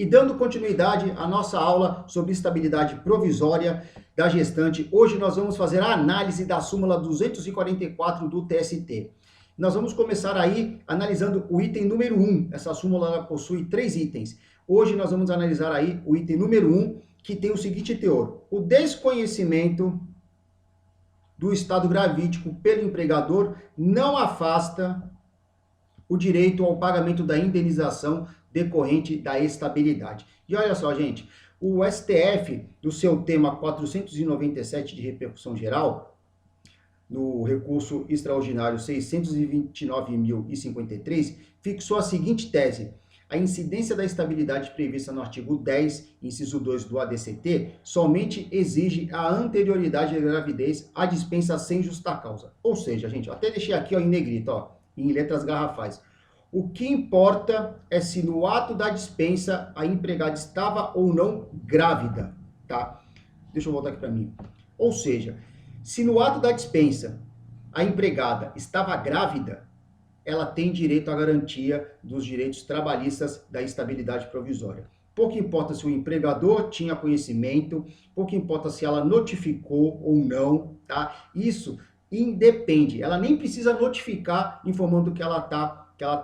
E dando continuidade à nossa aula sobre estabilidade provisória da gestante, hoje nós vamos fazer a análise da súmula 244 do TST. Nós vamos começar aí analisando o item número 1. Essa súmula ela possui 3 itens. Hoje nós vamos analisar aí o item número 1, que tem o seguinte teor: o desconhecimento do estado gravídico pelo empregador não afasta o direito ao pagamento da indenização decorrente da estabilidade. E olha só, gente, o STF, do seu tema 497 de repercussão geral, no recurso extraordinário 629.053, fixou a seguinte tese: a incidência da estabilidade prevista no artigo 10, inciso 2 do ADCT, somente exige a anterioridade da gravidez à dispensa sem justa causa. Ou seja, gente, eu até deixei aqui ó, em negrito, ó, em letras garrafais. O que importa é se no ato da dispensa a empregada estava ou não grávida, tá? Deixa eu voltar aqui para mim. Ou seja, se no ato da dispensa a empregada estava grávida, ela tem direito à garantia dos direitos trabalhistas da estabilidade provisória. Pouco importa se o empregador tinha conhecimento, pouco importa se ela notificou ou não, tá? Isso independe, ela nem precisa notificar informando que ela tá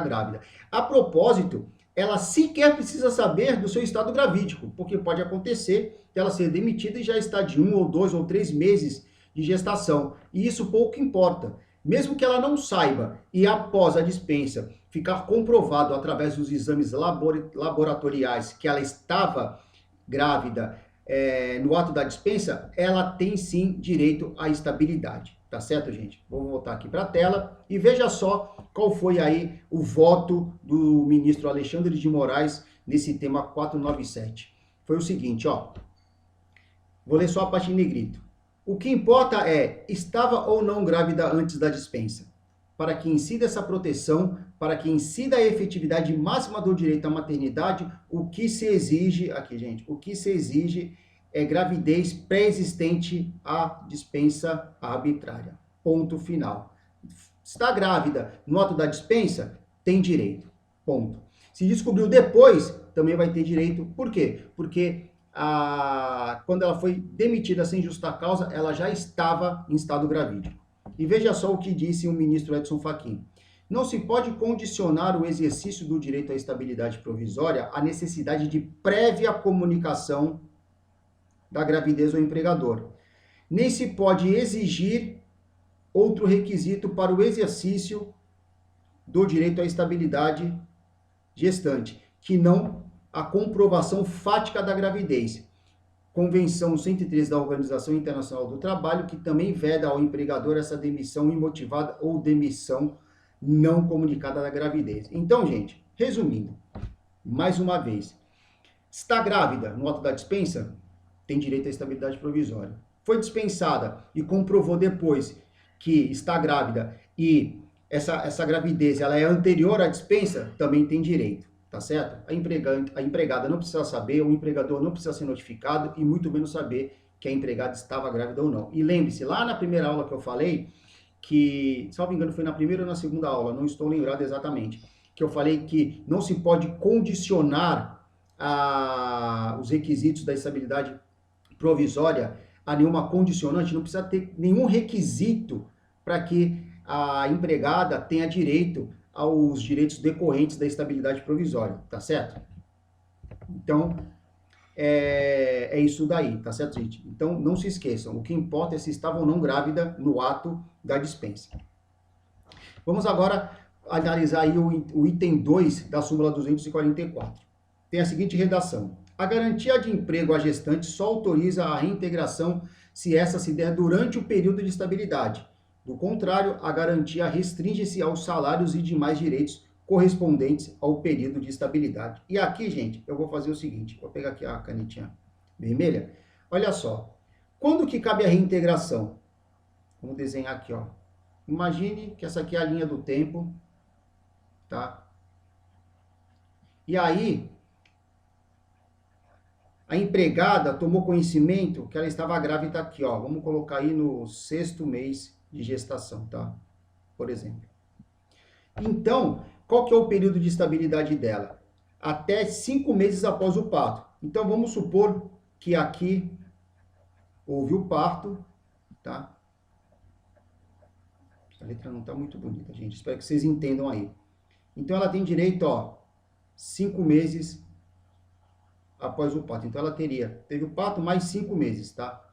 grávida. A propósito, ela sequer precisa saber do seu estado gravídico, porque pode acontecer de ela ser demitida e já está de 1 ou 2 ou 3 meses de gestação, e isso pouco importa. Mesmo que ela não saiba e após a dispensa ficar comprovado através dos exames laboratoriais que ela estava grávida no ato da dispensa, ela tem sim direito à estabilidade. Tá certo, gente? Vou voltar aqui para a tela e veja só qual foi aí o voto do ministro Alexandre de Moraes nesse tema 497. Foi o seguinte, ó. Vou ler só a parte em negrito. O que importa é, estava ou não grávida antes da dispensa? Para que incida essa proteção, para que incida a efetividade máxima do direito à maternidade, o que se exige, aqui gente, o que se exige é gravidez pré-existente à dispensa arbitrária. Ponto final. Está grávida no ato da dispensa? Tem direito. Ponto. Se descobriu depois, também vai ter direito. Por quê? Porque quando ela foi demitida sem justa causa, ela já estava em estado gravídico. E veja só o que disse o ministro Edson Fachin. Não se pode condicionar o exercício do direito à estabilidade provisória à necessidade de prévia comunicação da gravidez ao empregador. Nem se pode exigir outro requisito para o exercício do direito à estabilidade gestante, que não a comprovação fática da gravidez. Convenção 103 da Organização Internacional do Trabalho, que também veda ao empregador essa demissão imotivada ou demissão não comunicada da gravidez. Então, gente, resumindo, mais uma vez, está grávida no ato da dispensa? Tem direito à estabilidade provisória. Foi dispensada e comprovou depois que está grávida e essa gravidez ela é anterior à dispensa? Também tem direito. Tá certo? A empregada não precisa saber, o empregador não precisa ser notificado e muito menos saber que a empregada estava grávida ou não. E lembre-se, lá na primeira aula que eu falei, que, salvo engano, foi na primeira ou na segunda aula, não estou lembrado exatamente, que eu falei que não se pode condicionar os requisitos da estabilidade provisória a nenhuma condicionante, não precisa ter nenhum requisito para que a empregada tenha direito aos direitos decorrentes da estabilidade provisória, tá certo? Então, é isso daí, tá certo, gente? Então, não se esqueçam, o que importa é se estava ou não grávida no ato da dispensa. Vamos agora analisar aí o item 2 da súmula 244. Tem a seguinte redação: a garantia de emprego à gestante só autoriza a reintegração se essa se der durante o período de estabilidade. Do contrário, a garantia restringe-se aos salários e demais direitos correspondentes ao período de estabilidade. E aqui, gente, eu vou fazer o seguinte, vou pegar aqui a canetinha vermelha. Olha só, quando que cabe a reintegração? Vamos desenhar aqui, ó. Imagine que essa aqui é a linha do tempo, tá? E aí, a empregada tomou conhecimento que ela estava grávida aqui, ó. Vamos colocar aí no 6º mês de gestação, tá? Por exemplo. Então, qual que é o período de estabilidade dela? até 5 meses após o parto. Então, vamos supor que aqui houve o parto, tá? A letra não está muito bonita, gente. Espero que vocês entendam aí. Então, ela tem direito, ó, 5 meses após o parto. Então, ela teve o parto mais 5 meses, tá?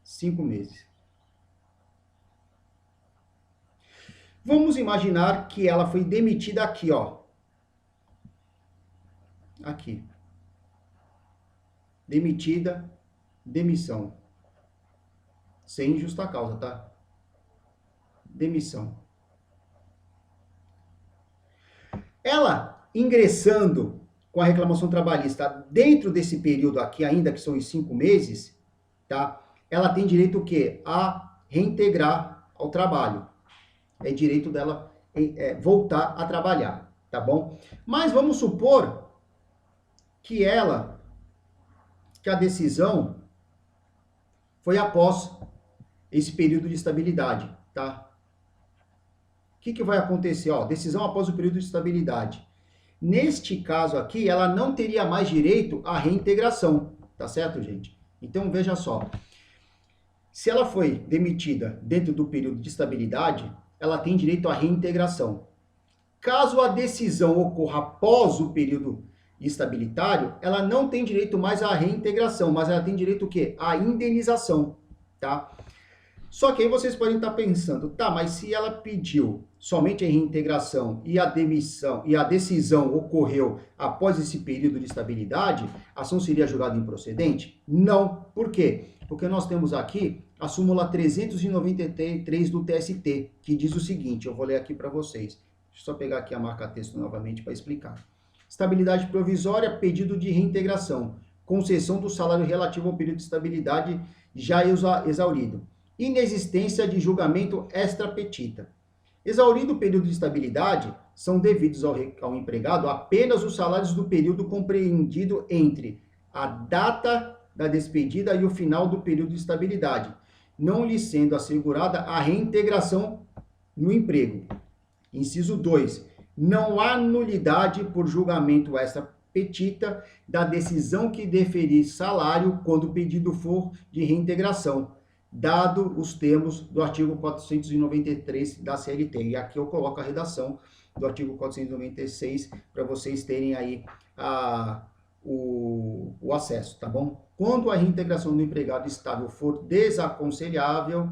5 meses. Vamos imaginar que ela foi demitida aqui, ó. Aqui. Demitida, demissão. Sem justa causa, tá? Demissão. Ela ingressando com a reclamação trabalhista dentro desse período aqui, ainda que são os 5 meses, tá? Ela tem direito o quê? A reintegrar ao trabalho. É direito dela voltar a trabalhar, tá bom? Mas vamos supor que a decisão foi após esse período de estabilidade, tá? O que vai acontecer? Ó, decisão após o período de estabilidade. Neste caso aqui, ela não teria mais direito à reintegração, tá certo, gente? Então, veja só. Se ela foi demitida dentro do período de estabilidade, ela tem direito à reintegração. Caso a decisão ocorra após o período estabilitário, ela não tem direito mais à reintegração, mas ela tem direito o quê? À indenização, tá? Só que aí vocês podem estar pensando, tá, mas se ela pediu somente a reintegração e a demissão e a decisão ocorreu após esse período de estabilidade, a ação seria julgada improcedente? Não. Por quê? Porque nós temos aqui a súmula 393 do TST, que diz o seguinte, eu vou ler aqui para vocês. Deixa eu só pegar aqui a marca-texto novamente para explicar. Estabilidade provisória, pedido de reintegração, concessão do salário relativo ao período de estabilidade já exaurido. Inexistência de julgamento extra petita. Exaurido o período de estabilidade, são devidos ao empregado apenas os salários do período compreendido entre a data da despedida e o final do período de estabilidade, não lhe sendo assegurada a reintegração no emprego. Inciso 2. Não há nulidade por julgamento extra petita da decisão que deferir salário quando o pedido for de reintegração, dado os termos do artigo 493 da CLT. E aqui eu coloco a redação do artigo 496 para vocês terem aí o acesso, tá bom? Quando a reintegração do empregado estável for desaconselhável,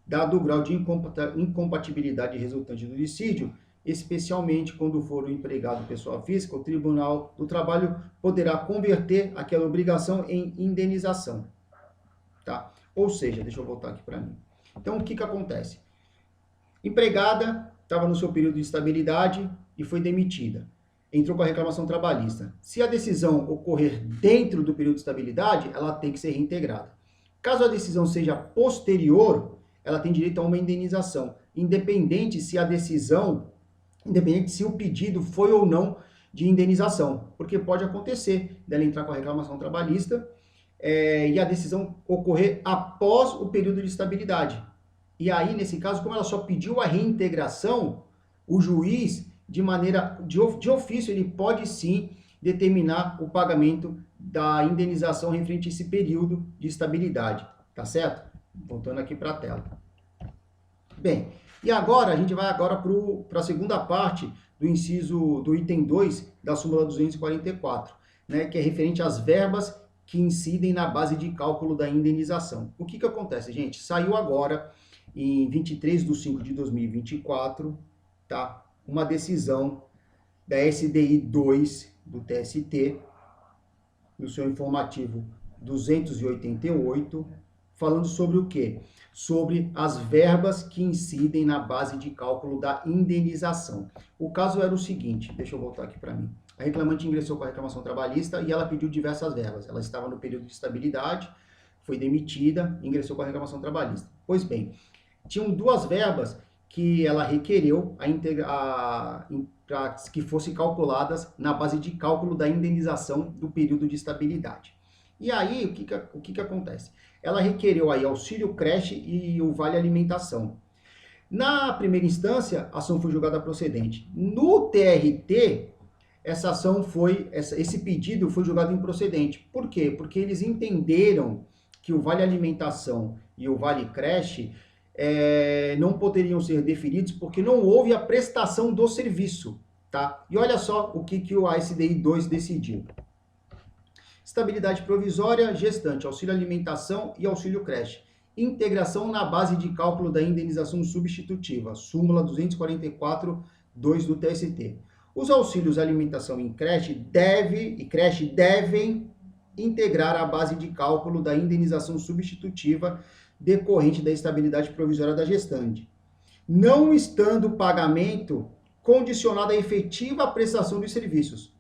dado o grau de incompatibilidade resultante do dissídio, especialmente quando for o empregado pessoa física, o Tribunal do Trabalho poderá converter aquela obrigação em indenização, tá? Ou seja, deixa eu voltar aqui para mim. Então, o que acontece? Empregada estava no seu período de estabilidade e foi demitida. Entrou com a reclamação trabalhista. Se a decisão ocorrer dentro do período de estabilidade, ela tem que ser reintegrada. Caso a decisão seja posterior, ela tem direito a uma indenização, independente se o pedido foi ou não de indenização, porque pode acontecer dela entrar com a reclamação trabalhista e a decisão ocorrer após o período de estabilidade. E aí, nesse caso, como ela só pediu a reintegração, o juiz, de ofício, ele pode sim determinar o pagamento da indenização referente a esse período de estabilidade, tá certo? Voltando aqui para a tela. Bem, e agora a gente vai para a segunda parte do item 2 da súmula 244, né, que é referente às verbas que incidem na base de cálculo da indenização. O que acontece, gente? Saiu agora, em 23 de 5 de 2024, tá, uma decisão da SDI 2 do TST, no seu informativo 288, falando sobre o quê? Sobre as verbas que incidem na base de cálculo da indenização. O caso era o seguinte, deixa eu voltar aqui para mim. A reclamante ingressou com a reclamação trabalhista e ela pediu diversas verbas. Ela estava no período de estabilidade, foi demitida, ingressou com a reclamação trabalhista. Pois bem, tinham duas verbas que ela requereu para que fossem calculadas na base de cálculo da indenização do período de estabilidade. E aí, o que acontece? Ela requereu aí auxílio creche e o vale alimentação. Na primeira instância, a ação foi julgada procedente. No TRT, essa ação foi, esse pedido foi julgado improcedente. Por quê? Porque eles entenderam que o Vale Alimentação e o Vale Creche não poderiam ser deferidos porque não houve a prestação do serviço, tá? E olha só o que o ASDI 2 decidiu. Estabilidade provisória, gestante, auxílio alimentação e auxílio creche. Integração na base de cálculo da indenização substitutiva, súmula 244.2 do TST. Os auxílios alimentação e creche devem integrar a base de cálculo da indenização substitutiva decorrente da estabilidade provisória da gestante, não estando o pagamento condicionado à efetiva prestação dos serviços.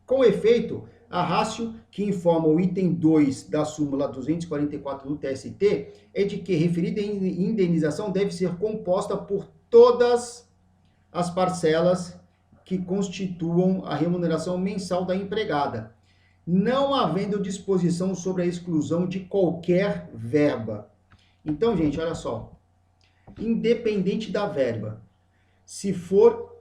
Com efeito, a rácio que informa o item 2 da súmula 244 do TST é de que referida indenização deve ser composta por todas as parcelas que constituam a remuneração mensal da empregada, não havendo disposição sobre a exclusão de qualquer verba. Então, gente, olha só, independente da verba, se for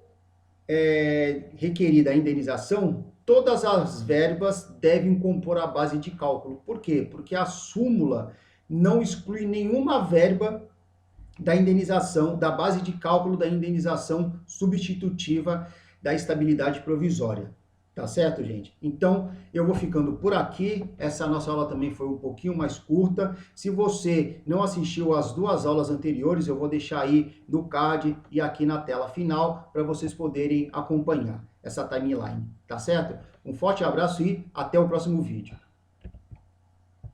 requerida a indenização, todas as verbas devem compor a base de cálculo. Por quê? Porque a súmula não exclui nenhuma verba da indenização, da base de cálculo da indenização substitutiva da estabilidade provisória. Tá certo, gente? Então, eu vou ficando por aqui. Essa nossa aula também foi um pouquinho mais curta. Se você não assistiu às 2 aulas anteriores, eu vou deixar aí no card e aqui na tela final para vocês poderem acompanhar essa timeline, tá certo? Um forte abraço e até o próximo vídeo.